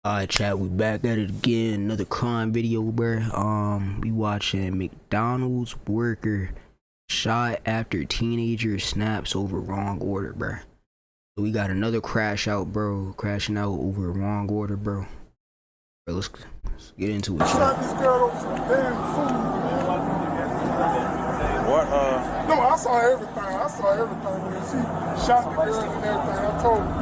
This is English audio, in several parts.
Alright, chat, we back at it again. Another crime video, bruh. We watching McDonald's worker shot after teenager snaps over wrong order, bruh. So we got another crash out, bro. Crashing out over wrong order, bro. Bro, let's get into it, chat. Shot this girl over some damn food, man. What, No, I saw everything. Man. She shot the girl and everything. I told her.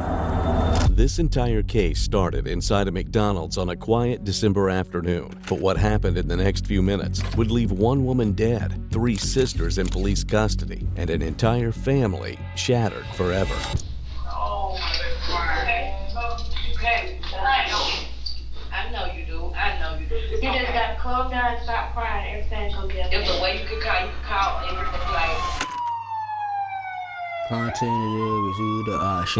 This entire case started inside a McDonald's on a quiet December afternoon. But what happened in the next few minutes would leave one woman dead, three sisters in police custody, and an entire family shattered forever. Oh, okay. I know you do. You just gotta calm down and stop crying. Everything's gonna be okay. There's a way you can call everything like. On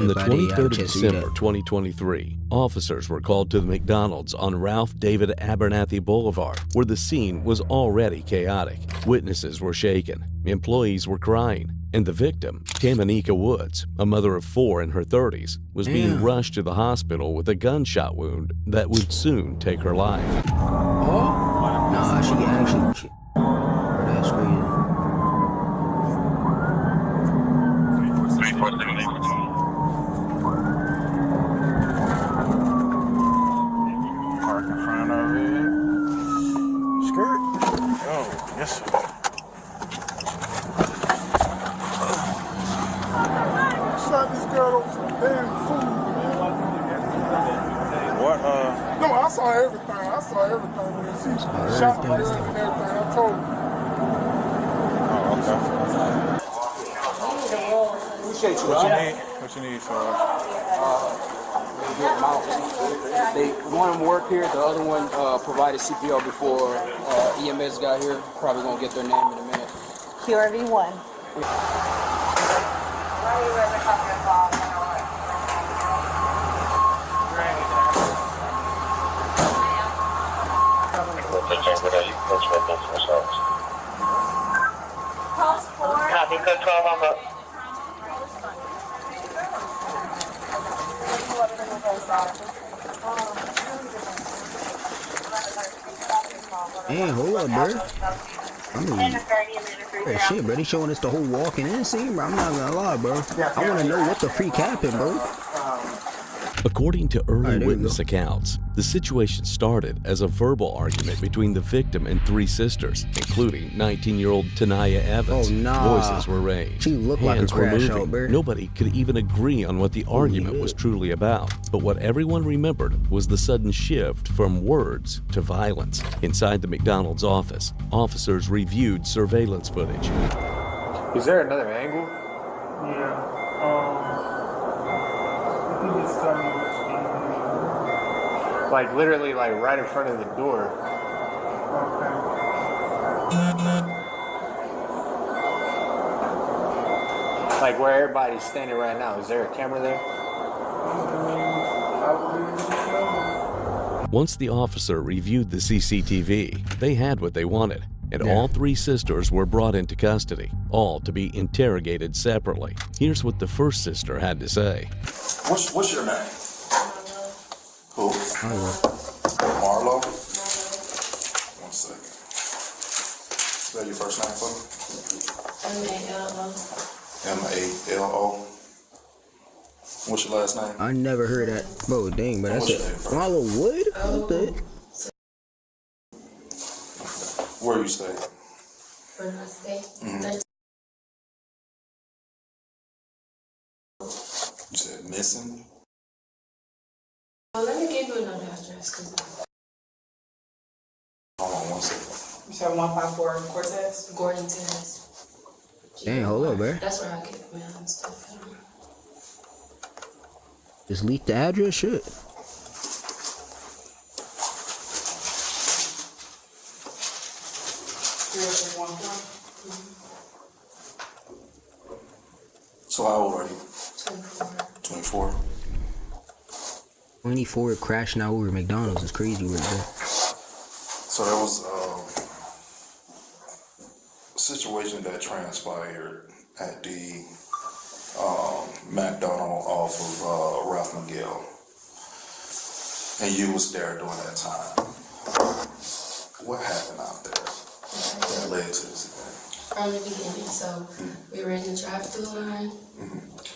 the 23rd of December 2023, officers were called to the McDonald's on Ralph David Abernathy Boulevard, where the scene was already chaotic. Witnesses were shaken, employees were crying, and the victim, Tamanika Woods, a mother of four in her 30s, was being rushed to the hospital with a gunshot wound that would soon take her life. Oh? Nah, she actually... That's crazy. Park in front of it. Skirt. Oh, yes, sir. Shot this girl over some damn food, man. what, No, I saw everything. Man. She shot the girl and everything. I told her. oh, okay. Appreciate you. What you need, sir? One of them work here, the other one provided CPR before EMS got here. Probably gonna get their name in a minute. QRV1. Copy, code 12 on the. Hey, hold up, bro. Hey, shit, bro. They showing us the whole walking in scene, bro. I'm not gonna lie, bro. I wanna know what the freak happened, bro. According to early witness accounts, the situation started as a verbal argument between the victim and three sisters, including 19-year-old Tanaya Evans. Oh, nah. Voices were raised. She looked like a Hands were crash moving. out, bro. Nobody could even agree on what the argument was truly about. But what everyone remembered was the sudden shift from words to violence. Inside the McDonald's office, officers reviewed surveillance footage. Is there another angle? Yeah. You just tell me what Like literally like right in front of the door. Okay. Like where everybody's standing right now. Is there a camera there? Once the officer reviewed the CCTV, they had what they wanted, and all three sisters were brought into custody, all to be interrogated separately. Here's what the first sister had to say. What's your name? Who? Marlo. 1 second. Is that your first name for me? M-A-L-O. What's your last name? I never heard that. Bro, dang, but that's it. Marlo Wood? What the? Where you stay? Where do I stay? You said missing? Well, let me give you another address. Hold on 1 second. You said 154 Cortez? Gordon Terrace. Dang, hold up, bro. That's where I get the mail and stuff. Just leak the address, shit. So how old are you? 24. 24? 24 crashing out over McDonald's is crazy right there. So there was a situation that transpired at the McDonald off of Ralph McGill. And you was there during that time. What happened out there that led to this event? From the beginning, so we were in the drive-thru line,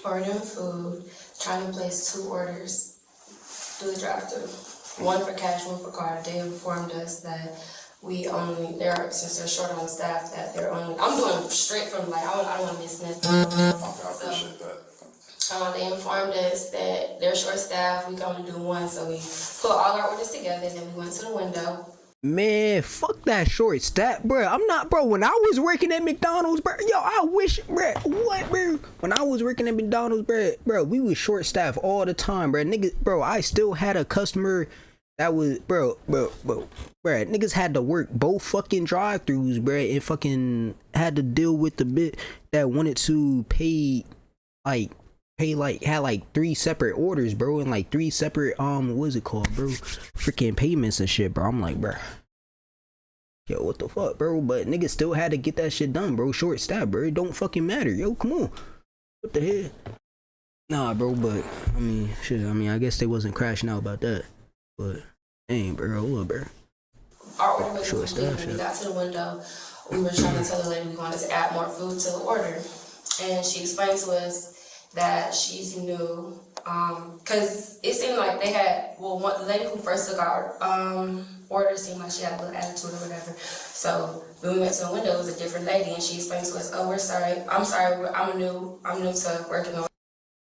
ordering food, trying to place 2 orders through the drive-thru. One for cash, one for card. They informed us that since they're short on staff, that they're only, I'm doing straight from like, I don't want to miss nothing. Okay, I appreciate that. They informed us that they're short staff, we can only do 1, so we put all our orders together, then we went to the window. Man, fuck that short staff, bro. I'm not, bro. When I was working at McDonald's, bro, yo, I wish, bro, what, bro? When I was working at McDonald's, bro, we was short staff all the time, bro. Niggas, bro, I still had a customer that was, bro, niggas had to work both fucking drive-thrus, bro, and fucking had to deal with the bit that wanted to pay had like 3 separate orders, bro, and like 3 separate what is it called, bro, freaking payments and shit, bro. I'm like, bro, yo, what the fuck, bro? But niggas still had to get that shit done, bro. Short staff, bro. It don't fucking matter, yo. Come on, what the hell? Nah, bro, but I mean, shit. I mean, I guess they wasn't crashing out about that, but dang, bro, look, bro. Our order was Short complete. staff, When we shit. got to the window, we were trying to tell the lady we wanted to add more food to the order, and she explained to us that she's new, cause it seemed like they had, the lady who first took our order seemed like she had a little attitude or whatever. So when we went to the window, it was a different lady, and she explained to us, "Oh, we're sorry. I'm sorry. I'm new to working on."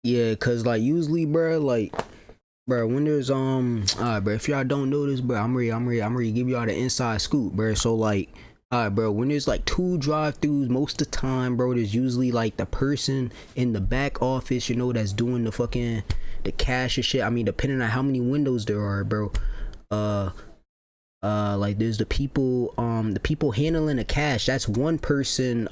Yeah, cause like usually, bro, like, bro, when there's alright, bro, if y'all don't know this, bro, I'm ready to give y'all the inside scoop, bro. So like, alright, bro, when there's like 2 drive-thrus, most of the time, bro, there's usually like the person in the back office, you know, that's doing the cash and shit. I mean, depending on how many windows there are, bro. Like there's the people handling the cash. That's one person.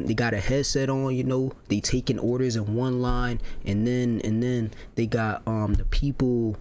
They got a headset on, you know, they taking orders in one line, and then they got the people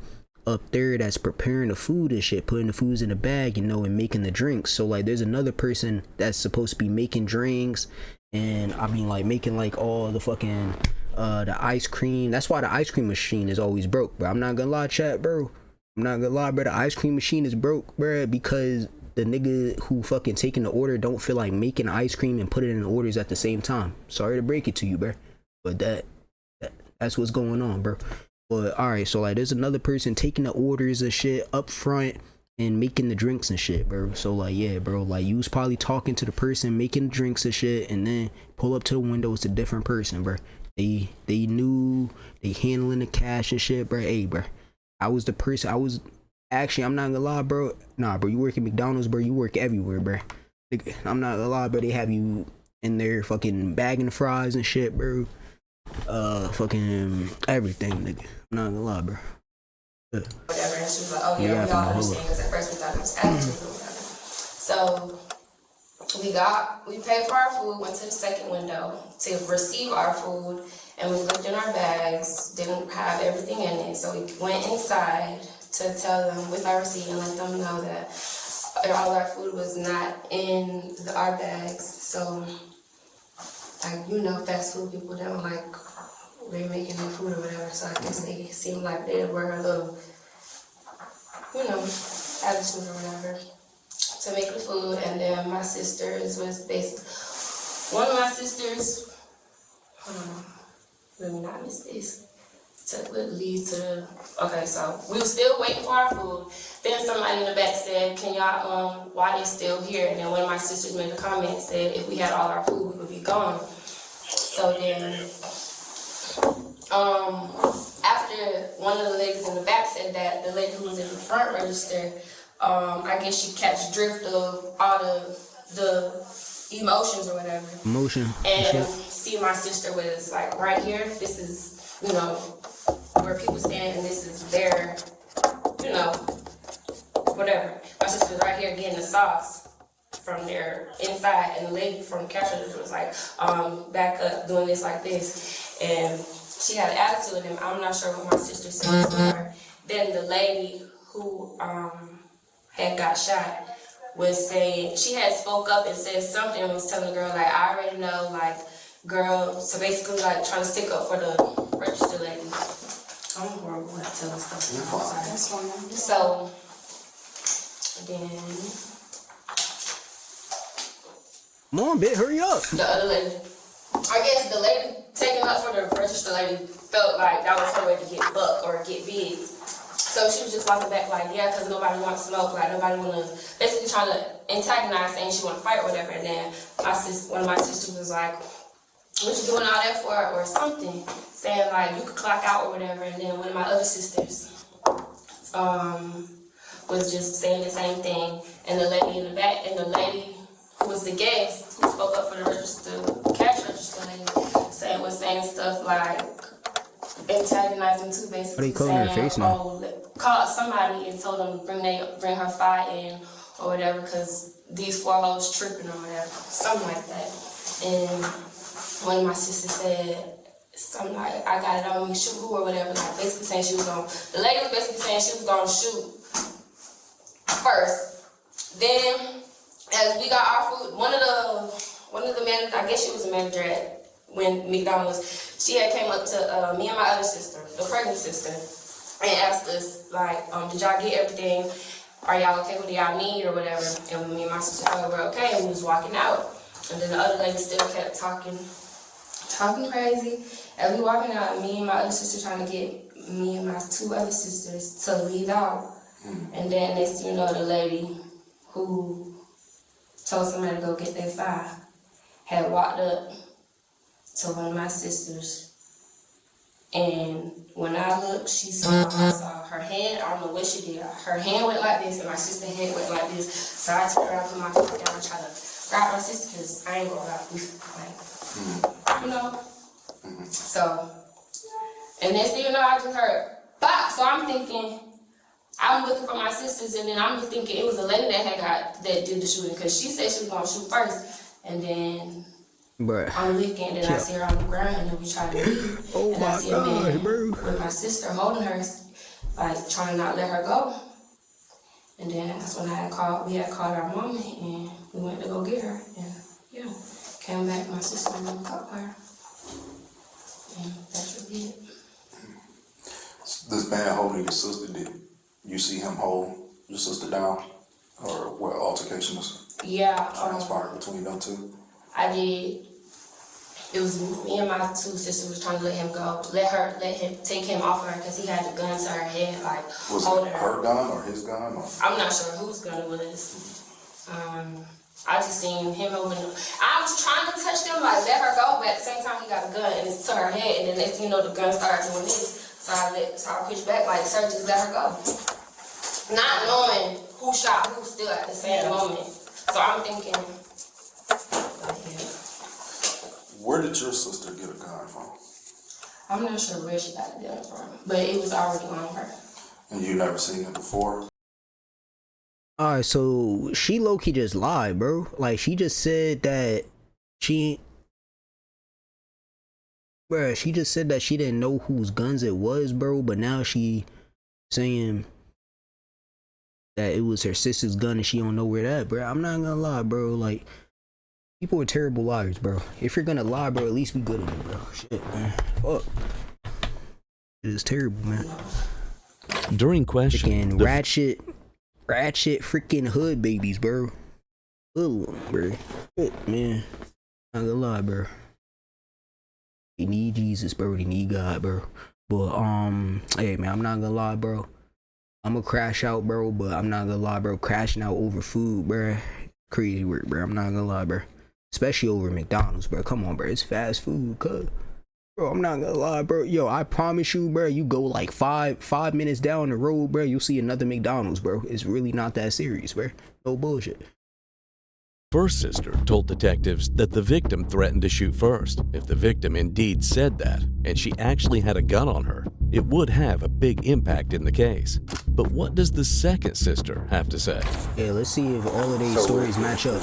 up there that's preparing the food and shit, putting the foods in the bag, you know, and making the drinks. So like there's another person that's supposed to be making drinks, and I mean like making like all the fucking the ice cream. That's why the ice cream machine is always broke, bro. I'm not gonna lie, chat, bro. I'm not gonna lie, bro. The ice cream machine is broke, bro, because the nigga who fucking taking the order don't feel like making ice cream and put it in the orders at the same time. Sorry to break it to you, bro, but that's what's going on, bro. But alright, so like there's another person taking the orders and shit up front and making the drinks and shit, bro. So like, yeah, bro, like you was probably talking to the person making the drinks and shit, and then pull up to the window, it's a different person, bro. They knew they handling the cash and shit, bro. Hey, bro, I was the person. I'm not gonna lie, bro. Nah, bro, you work at McDonald's, bro. You work everywhere, bro. I'm not gonna lie, bro. They have you in there fucking bagging fries and shit, bro. Fucking everything, nigga. I'm not gonna lie, bro. Yeah. Whatever, and she was like, "Oh yeah, we all understand." Because at first we thought it was attitude or whatever. So we paid for our food, went to the second window to receive our food, and we looked in our bags, didn't have everything in it. So we went inside to tell them with our receipt and let them know that all our food was not in our bags. So, like, you know, fast food people don't like remaking their food or whatever. So I guess they seemed like they were a little, you know, attitude or whatever to make the food. And then my sisters was one of my sisters, hold on, let me not miss this. Okay, so we were still waiting for our food. Then somebody in the back said, "Can y'all, why they still here?" And then one of my sisters made a comment and said, "If we had all our food, we would be gone." So then, after one of the ladies in the back said that, the lady who was in the front register, I guess she catch drift of all the emotions or whatever. And see, my sister was like right here. This is, you know, where people stand, and this is their, you know, whatever. My sister was right here getting the sauce from their inside, and the lady from the cash register was like, back up, doing this like this. And she had an attitude, and I'm not sure what my sister said to her. Then the lady who had got shot was saying, she had spoke up and said something and was telling the girl, like, "I already know, like, girl," so basically like trying to stick up for the register lady. I'm horrible at telling stuff. You're fine. That's fine. So then Come on, bitch, hurry up. the other lady, I guess the lady taking up for the register lady felt like that was her way to get buck or get big. So she was just walking back like, yeah, because nobody wants to smoke, like nobody want to, basically trying to antagonize, saying she want to fight or whatever. And then one of my sisters was like, what you doing all that for, or something, saying like you could clock out or whatever. And then one of my other sisters was just saying the same thing. And the lady in the back, and the lady who was the guest, who spoke up for the cash register lady, was saying stuff like antagonizing too, basically saying, called somebody and told them to bring her fire in or whatever, because these 4 hoes tripping or whatever, something like that. And one of my sisters said something like, I got it on me, shoot who or whatever, like basically saying the lady was basically saying she was gonna shoot first. Then as we got our food, one of the managers, I guess she was a manager at mcdonalds, she had came up to me and my other sister, the pregnant sister, and asked us like, did y'all get everything? Are y'all okay with what y'all need or whatever? And me and my sister told her we're okay, and we was walking out. And then the other lady still kept talking crazy. As we walking out, me and my other sister trying to get me and my 2 other sisters to leave out. And then next thing you know, the lady who told somebody to go get their fire had walked up to one of my sisters. And when I looked, I saw her hand, I don't know what she did. Her hand went like this and my sister's hand went like this. So I turned around, put my foot down, and tried to grab my sister because I ain't gonna lie, So, and next thing you know, I just heard bop. So I'm thinking, I'm looking for my sisters, and then I'm just thinking it was a lady that did the shooting, because she said she was gonna shoot first, and then I'm looking, and then I see her on the ground, and then we try to leave, and I see a man with my sister holding her, like trying to not let her go. And then that's when we had called our mama, and we went to go get her, and came back, my sister and them caught her, and that's really it. This man holding your sister, did you see him hold your sister down, or what altercation was transpired between them two? I did. It was me and my 2 sisters was trying to let him go, let him take him off of her, because he had the gun to her head, like was holding it her gun or his gun? Or? I'm not sure whose gun it was. I just seen him holding. I was trying to touch them, like let her go, but at the same time he got a gun and it's to her head, and then next thing you know the gun started doing this. So I pushed back like, sir, just let her go. Not knowing who shot who still at the same moment. So I'm thinking, Where did your sister get a gun from? I'm not sure where she got the gun from, but it was already on her. And you never seen it before? Alright, so she low-key just lied, bro. Like, she just said that she just said that she didn't know whose guns it was, bro, but now she saying that it was her sister's gun and she don't know where that, bro. I'm not gonna lie, bro. Like, people are terrible liars, bro. If you're gonna lie, bro, at least be good at it, bro. Shit, man. Fuck. It is terrible, man. During question, ratchet freaking hood babies, bro. Little one, bro. Shit, man. Not gonna lie, bro. They need Jesus, bro. They need God, bro. But hey, man, I'm not gonna lie, bro. I'm gonna crash out, bro. But I'm not gonna lie, bro. Crashing out over food, bro. Crazy work, bro. I'm not gonna lie, bro. Especially over McDonald's, bro. Come on, bro. It's fast food, cuz. Bro, I'm not gonna lie, bro. Yo, I promise you, bro. You go like five minutes down the road, bro. You'll see another McDonald's, bro. It's really not that serious, bro. No bullshit. First sister told detectives that the victim threatened to shoot first. If the victim indeed said that, and she actually had a gun on her, it would have a big impact in the case. But what does the second sister have to say? Yeah, let's see if all of these stories match up.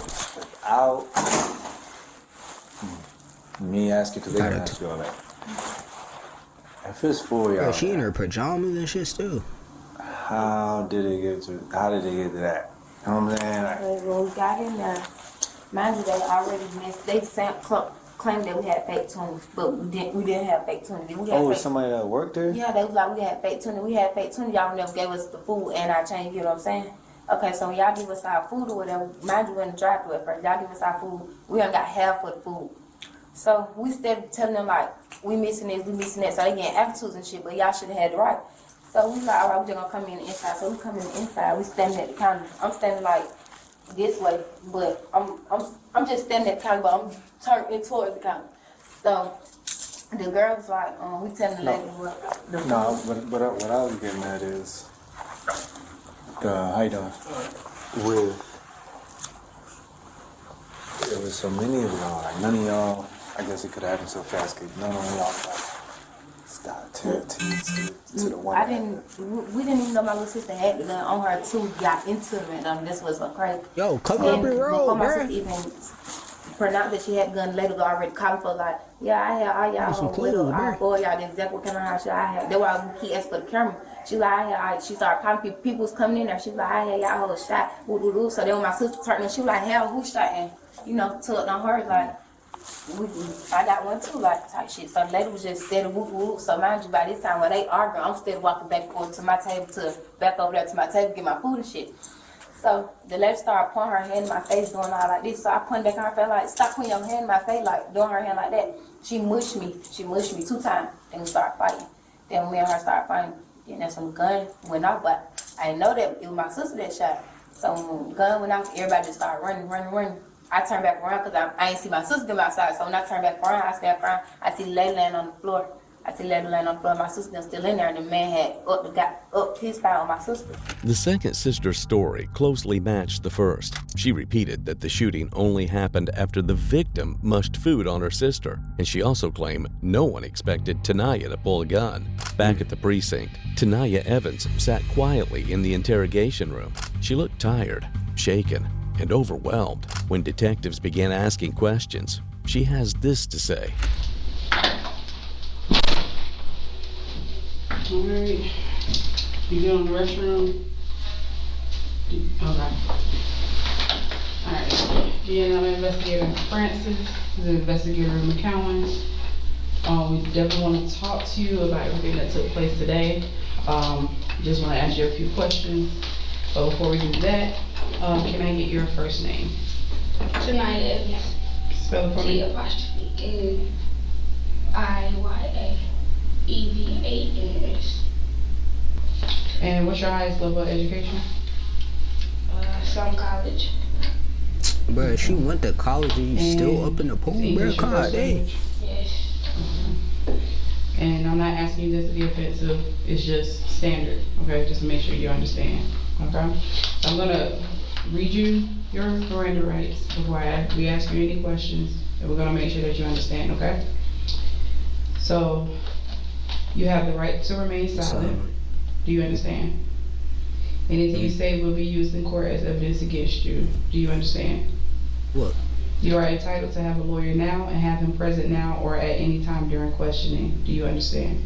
Me ask you, because they didn't ask you all that. If it's for y'all, she in her pajamas and shit still. How did they get to that? You know what I'm saying? When we got in there, mind you, they already messed. They claimed that we had fake tunas, but we didn't have fake tuna. We had fake, somebody that worked there? yeah, they was like, we had fake tuna. We had fake tuna. Y'all never gave us the food and our change. You know what I'm saying? Okay, so when y'all give us our food or whatever, mind you, we're in the drive-thru at first. Y'all give us our food. We only got half of the food. So we started telling them like, we missing this, we missing that. So they getting attitudes and shit, but y'all should have had the right. So we like, all right, we just gonna come in the inside. So we come in the inside. We standing at the counter. I'm standing like this way, but I'm just standing at the counter, but I'm turned towards the counter. So the girl was like, we telling the lady what the food. No, but what I was getting at is, how you doing? There was so many of y'all, like none of y'all, I guess it could have happened so fast, because none of y'all like, stop to the one. We didn't even know my little sister had the gun on her too. Got into it, and this was so crazy. Yo, cover up and roll, before my bro. sister even pronounced that she had the gun, later go already calling for like, yeah, I had all y'all little boy, y'all the exact what kind of house I had. That's why we keep asking for the camera. She like, I had, she started calling people was coming in there. She like, I had y'all whole shot. So then when my sister turned and she was like, hell, who shot? And you know, tugged on her like, I got one too, like type shit. So the lady was just steady whoop whoop. So mind you, by this time when they arguing, I'm still walking back and forth to my table back over there to my table to get my food and shit. So the lady started pointing her hand in my face, doing all like this. So I pointed back on her face like, stop putting your hand in my face, like doing her hand like that. She mushed me 2 times. Then we started fighting. Then when me and her started fighting, then that's when the gun went off. But I didn't know that it was my sister that shot. So when the gun went off, everybody just started running. I turned back around because I ain't see my sister come outside. So when I turned back around, I see the lady laying on the floor. My sister still in there, and the man had got up his fire on my sister. The second sister's story closely matched the first. She repeated that the shooting only happened after the victim mushed food on her sister, and she also claimed no one expected Tanaya to pull a gun. Back at the precinct, Tanaya Evans sat quietly in the interrogation room. She looked tired, shaken, and overwhelmed. When detectives began asking questions, she has this to say. Alright, you go in the restroom? Okay. Alright, DNL Investigator Francis, the Investigator McCowan. We definitely want to talk to you about everything that took place today. Just want to ask you a few questions. But before we do that, can I get your first name? Tanaya Evans. Spell it for me. T''N''IyaEVANS. And what's your highest level of education? Some college. Bro, she went to college and you still up in the pool, bro. God dang. Yes. And I'm not asking you this to be offensive. It's just standard, okay? Just to make sure you understand, okay? So I'm gonna read you your Miranda rights before we ask you any questions, and we're gonna make sure that you understand, okay? So, you have the right to remain silent. Do you understand? Anything you say will be used in court as evidence against you. Do you understand? What? You are entitled to have a lawyer now and have him present now or at any time during questioning. Do you understand?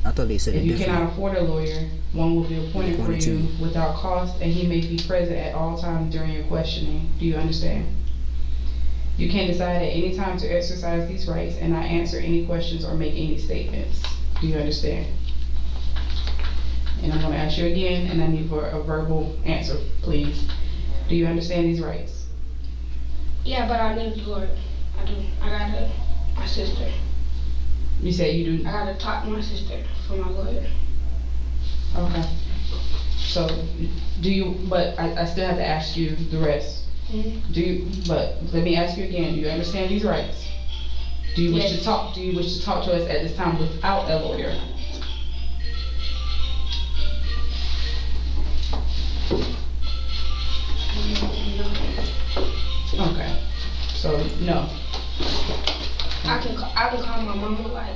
I thought they said if you cannot afford a lawyer, one will be appointed for you without cost, and he may be present at all times during your questioning. Do you understand? You can decide at any time to exercise these rights and not answer any questions or make any statements. Do you understand? And I'm going to ask you again, and I need for a verbal answer, please. Do you understand these rights? Yeah, but I need a lawyer. I do. My sister. You say you do? I gotta talk to my sister for my lawyer. Okay. So, do you, but I still have to ask you the rest. Mm-hmm. But let me ask you again, do you understand these rights? Do you wish to talk to us at this time without a lawyer? Okay. So, no. I can call my mama, like,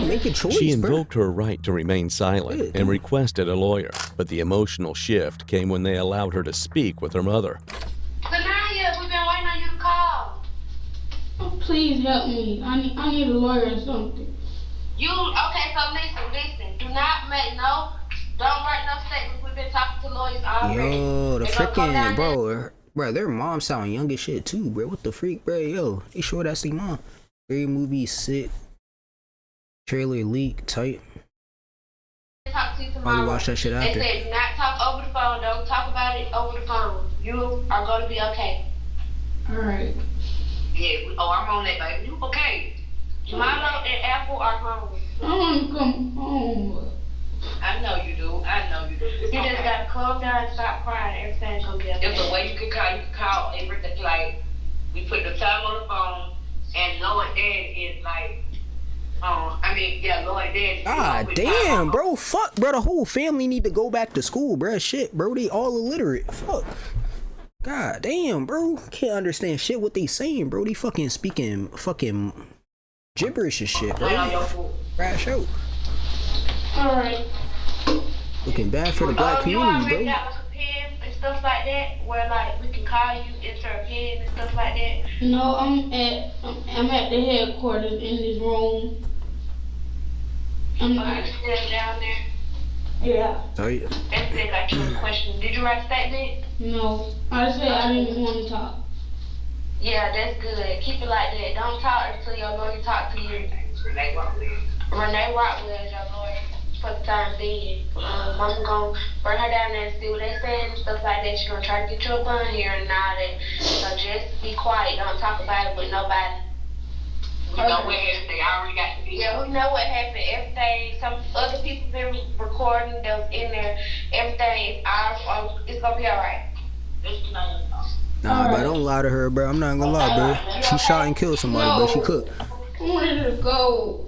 make a choice. She invoked her right to remain silent and requested a lawyer, but the emotional shift came when they allowed her to speak with her mother. Tanaya, we've been waiting on you to call. Oh, please help me. I need a lawyer or something. Okay, so listen. Don't write no statements. We've been talking to lawyers already. Yo, the freaking, bro, Bro, their mom sound young as shit too, bro. What the freak, bro? Yo, they sure that's their mom. Great movie, sick. Trailer leak, tight. Talk to you Probably tomorrow. watch that shit after. They said do not talk over the phone. Don't talk about it over the phone. You are going to be okay. Alright. Yeah. I'm on that, baby. You okay? Milo and Apple are home. I want to come home. I know you do. I know you do. You just gotta calm down and stop crying. Everything's gonna be okay. If the way you can call everything. Like we put the time on the phone, and Lord Dad is like, Lord Dad. Ah, damn, bro. Fuck, bro. The whole family need to go back to school, bro. Shit, bro. They all illiterate. Fuck. God damn, bro. Can't understand shit what they saying, bro. They fucking speaking fucking gibberish and shit, bro. Crash out. Alright. Looking bad for the black community, bro. You got like a pen and stuff like that, where like we can call you, insert a pen and stuff like that. No, I'm at the headquarters in this room. I'm not. Still down there. Yeah. Tight. That's it. Got you a question. Did you write a statement? No. I said I didn't want to talk. Yeah, that's good. Keep it like that. Don't talk until your lawyer talk to you. Renee Rockwell is your lawyer for the time being. Mama gonna bring her down there and see what they saying and stuff like that. She's gonna try to get you a bun here and all that. So just be quiet. Don't talk about it with nobody. You know what happened. They already got to be. Yeah, we know what happened. Everything. Some other people been recording. That was in there. Everything is ours. It's gonna be alright. Nah, bro, don't lie to her, bro. I'm not gonna lie, bro. She shot and killed somebody, bro. She cooked. I wanted to go.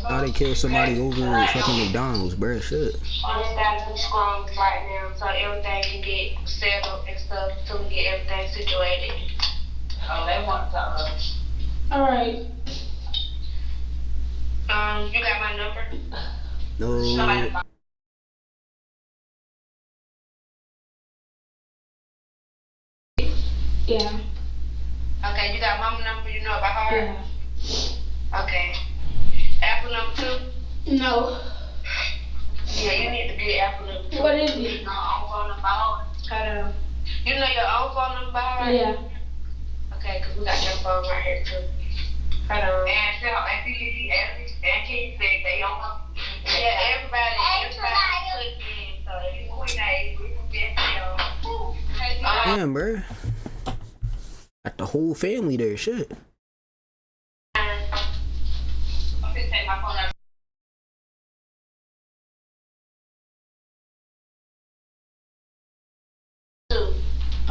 Now they killed somebody over fucking McDonald's, bro. Shit. I just gotta be strong right now so everything can get settled and stuff until we get everything situated. Oh, they want to talk to us. Alright. You got my number? No. Somebody. Yeah. Okay, you got mama number, you know about her? Yeah. Okay. Apple number 2? No. Yeah, you need to get Apple number 2. What is it? You know your own phone number by heart? You know your own phone number by heart? Yeah. Okay, because we got your phone right here too. Hold on. And PGG and Keith said they don't know. Yeah, everybody clicked in, so it's Damn, bro. Got the whole family there, shit. I'm gonna take my phone out.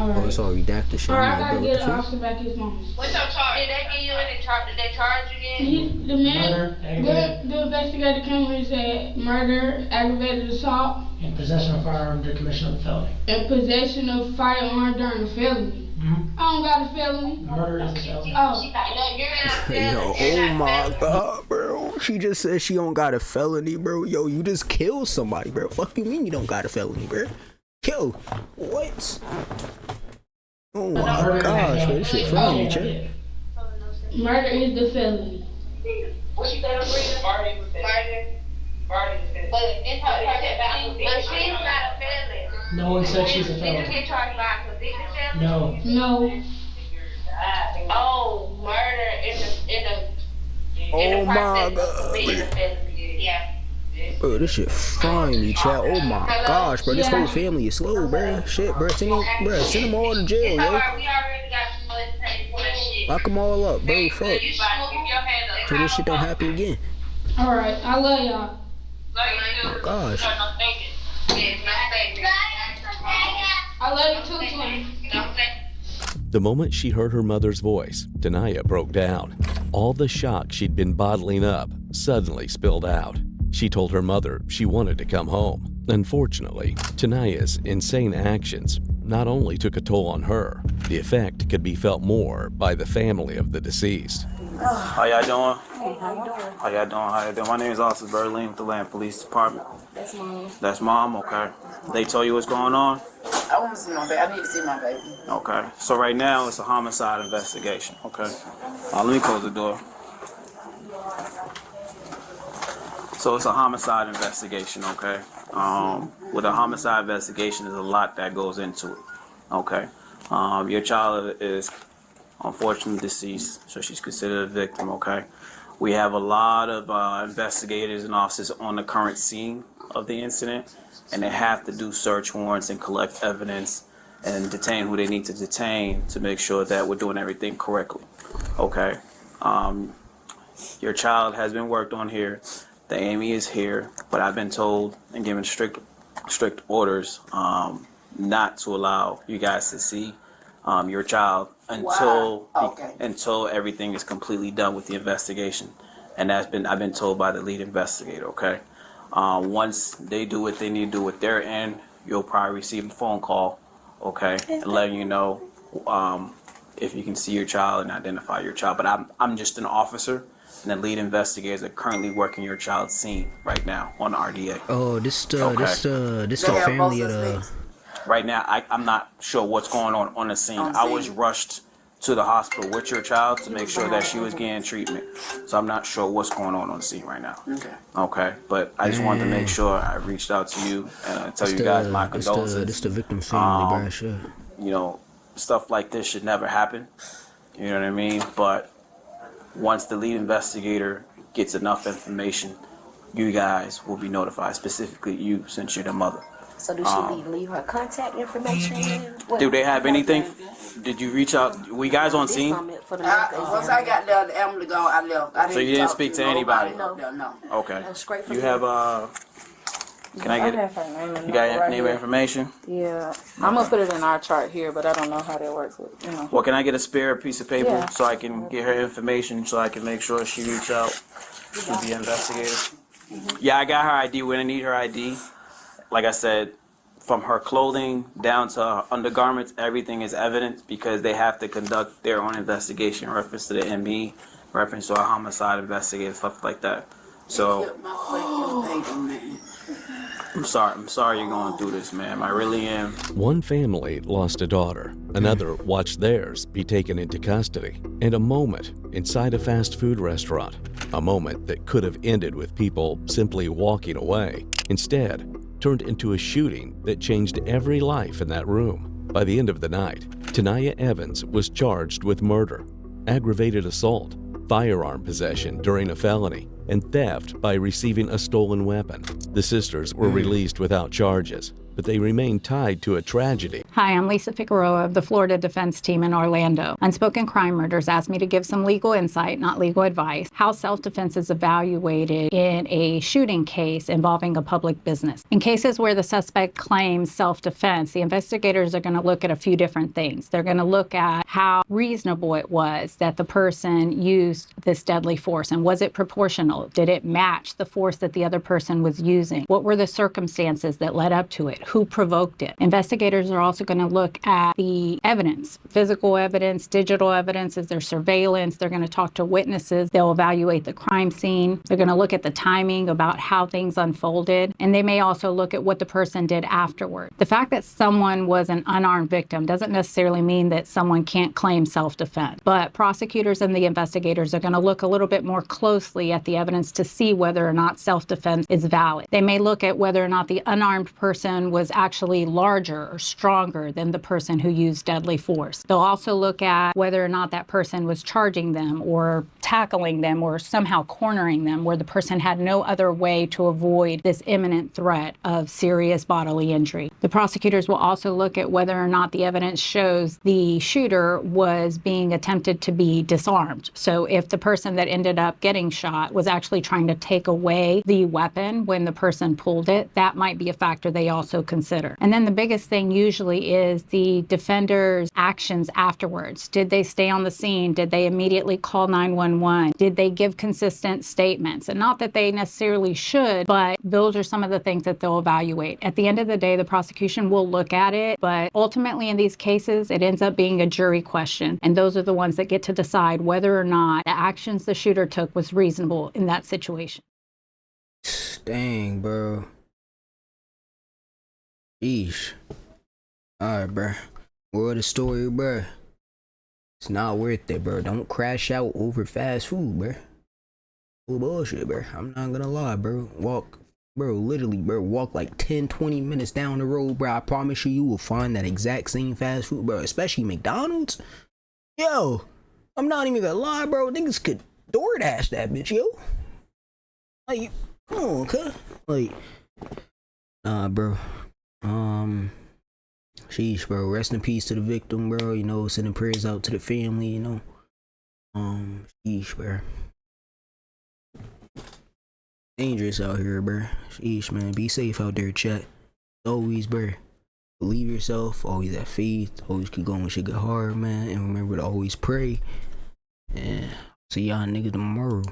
Oh, it's all redacted shit. Alright, I I'm gotta like, get bro, an what the fuck? officer back his mom. What's your charge? Did they give you any charge? Did they charge you then? The man, the investigator came and said murder, aggravated assault, In possession of firearm during commission of a felony. and possession of firearm during a felony. I don't got a felony. Murder is a felony. Oh. Yo, oh my god, bro. She just said she don't got a felony, bro. Yo, you just killed somebody, bro. Fuck you mean you don't got a felony, bro? Kill. What? Oh my gosh, bro. This shit funny, chat. Murder is the felony. What you said, Murder. But she's not a felon. No one said she's a Did you felon. get charged by a convicted felon? No. No. Oh, murder in Oh the my process of god. committing a felony. Yeah. Bro, this shit funny, chat. Oh my gosh, bro. This whole family is slow, bro. Shit, bro. Send them all to jail, yo. We already got some money paid for that shit. Lock them all up, bro. Fuck. You should keep your hand up. So this shit don't happen again. Alright, I love y'all. Oh my gosh. I love you too, twin. The moment she heard her mother's voice, Tanaya broke down. All the shock she'd been bottling up suddenly spilled out. She told her mother she wanted to come home. Unfortunately, Tanaya's insane actions not only took a toll on her, the effect could be felt more by the family of the deceased. How y'all doing? How y'all doing? My name is Officer Berlin with the Land Police Department. That's mom. That's mom, okay. They told you what's going on? I want to see my baby. I need to see my baby. Okay. So right now it's a homicide investigation, okay? Let me close the door. So it's a homicide investigation, okay? With a homicide investigation, there's a lot that goes into it, okay? Your child is unfortunately deceased, so she's considered a victim, okay? We have a lot of investigators and officers on the current scene of the incident, and they have to do search warrants and collect evidence and detain who they need to detain to make sure that we're doing everything correctly, okay? Your child has been worked on here. The Amy is here, but I've been told and given strict orders not to allow you guys to see your child until everything is completely done with the investigation, and I've been told by the lead investigator. Okay, once they do what they need to do with their end, you'll probably receive a phone call, okay, and letting you know if you can see your child and identify your child. But I'm just an officer, and the lead investigators are currently working your child's scene right now on RDA. Oh, this the family of the. Right now, I'm not sure what's going on the scene. I was rushed to the hospital with your child to make sure that she was getting treatment. So I'm not sure what's going on the scene right now. Okay. But I just wanted to make sure I reached out to you and tell you guys my condolences. This the victim's family, bro. Sure. You know, stuff like this should never happen. You know what I mean? But once the lead investigator gets enough information, you guys will be notified, specifically you, since you're the mother. So do she leave her contact information? Do they have anything? Did you reach out? We guys on scene? Once I got there, the ambulance gone, I left. So you didn't speak to anybody? No. Okay. You have can I get it? You got your name and information? Yeah, I'm gonna put it in our chart here, but I don't know how that works. Well, can I get a spare piece of paper so I can get her information so I can make sure she reach out to the investigator? Yeah, I got her ID. We're gonna need her ID. Like I said, from her clothing down to her undergarments, everything is evidence because they have to conduct their own investigation, reference to the ME, reference to a homicide investigator, stuff like that. So, I'm sorry you're going through this, ma'am. I really am. One family lost a daughter. Another watched theirs be taken into custody. And a moment inside a fast food restaurant. A moment that could have ended with people simply walking away. Instead, turned into a shooting that changed every life in that room. By the end of the night, Tanaya Evans was charged with murder, aggravated assault, firearm possession during a felony, and theft by receiving a stolen weapon. The sisters were released without charges, but they remain tied to a tragedy. Hi, I'm Lisa Figueroa of the Florida Defense Team in Orlando. Unspoken Crime Murders asked me to give some legal insight, not legal advice, how self-defense is evaluated in a shooting case involving a public business. In cases where the suspect claims self-defense, the investigators are going to look at a few different things. They're going to look at how reasonable it was that the person used this deadly force, and was it proportional? Did it match the force that the other person was using? What were the circumstances that led up to it? Who provoked it? Investigators are also going to look at the evidence, physical evidence, digital evidence. Is there surveillance? They're going to talk to witnesses. They'll evaluate the crime scene. They're going to look at the timing about how things unfolded. And they may also look at what the person did afterward. The fact that someone was an unarmed victim doesn't necessarily mean that someone can't claim self-defense. But prosecutors and the investigators are going to look a little bit more closely at the evidence to see whether or not self-defense is valid. They may look at whether or not the unarmed person was actually larger or stronger than the person who used deadly force. They'll also look at whether or not that person was charging them or tackling them or somehow cornering them where the person had no other way to avoid this imminent threat of serious bodily injury. The prosecutors will also look at whether or not the evidence shows the shooter was being attempted to be disarmed. So if the person that ended up getting shot was actually trying to take away the weapon when the person pulled it, that might be a factor they also consider. And then the biggest thing usually is the defender's actions afterwards. Did they stay on the scene? Did they immediately call 911? Did they give consistent statements? And not that they necessarily should, but those are some of the things that they'll evaluate. At the end of the day, the prosecution will look at it, but ultimately in these cases, it ends up being a jury question. And those are the ones that get to decide whether or not the actions the shooter took was reasonable in that situation. Dang, bro. Eesh. Alright, bro. Moral of the story, bro. It's not worth it, bro. Don't crash out over fast food, bro. Oh, bullshit, bro. I'm not gonna lie, bro. Literally, bro, walk like 10-20 minutes down the road, bro. I promise you, you will find that exact same fast food, bro. Especially McDonald's. Yo, I'm not even gonna lie, bro. Niggas could DoorDash that bitch, yo. Like, come on, cuz. Like, nah, bro. Sheesh, bro. Rest in peace to the victim, bro. You know, sending prayers out to the family, you know. Sheesh, bro. Dangerous out here, bro. Sheesh, man. Be safe out there, chat. Always, bro. Believe yourself. Always have faith. Always keep going when shit get hard, man. And remember to always pray. And see y'all niggas tomorrow.